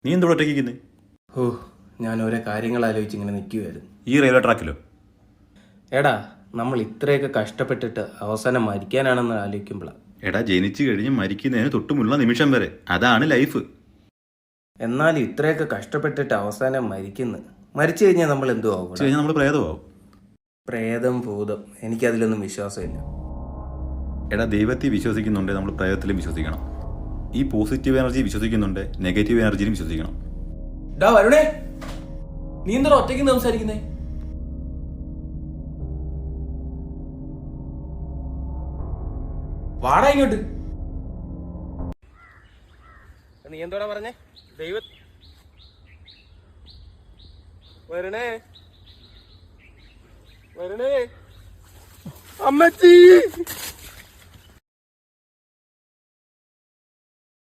നീ എന്തോടെ ഒറ്റയ്ക്കുന്നത്? ഓ, ഞാൻ ഓരോ കാര്യങ്ങൾ ആലോചിച്ച് ഇങ്ങനെ നിൽക്കുമായിരുന്നു. ഈ റെയിൽവേ ട്രാക്കിലോ? എടാ, നമ്മൾ ഇത്രയൊക്കെ കഷ്ടപ്പെട്ടിട്ട് അവസാനം മരിക്കാനാണെന്ന് ആലോചിക്കുമ്പോഴാണ്. എടാ, ജനിച്ചു കഴിഞ്ഞ് മരിക്കുന്നതിന് തൊട്ടുമുള്ള നിമിഷം വരെ, അതാണ് ലൈഫ്. എന്നാലും ഇത്രയൊക്കെ കഷ്ടപ്പെട്ടിട്ട് അവസാനം മരിച്ചു കഴിഞ്ഞാൽ നമ്മൾ എന്തോ ആകും? നമ്മൾ പ്രേതമാവും. പ്രേതം, ഭൂതം, എനിക്കതിലൊന്നും വിശ്വാസമില്ല. എടാ, ദൈവത്തിൽ വിശ്വസിക്കുന്നുണ്ട്, നമ്മൾ പ്രേതത്തിലും വിശ്വസിക്കണം. ഈ പോസിറ്റീവ് എനർജി വിശ്വസിക്കുന്നുണ്ട്, നെഗറ്റീവ് എനർജിയിലും വിശ്വസിക്കണം. വരുണേ, നീ എന്താ ഒറ്റയ്ക്ക് സംസാരിക്കുന്നേ? വാടാ ഇങ്ങോട്ട്. നീ എന്തോടാ പറഞ്ഞേ? വരണേ വരണേ അമ്മച്ചി.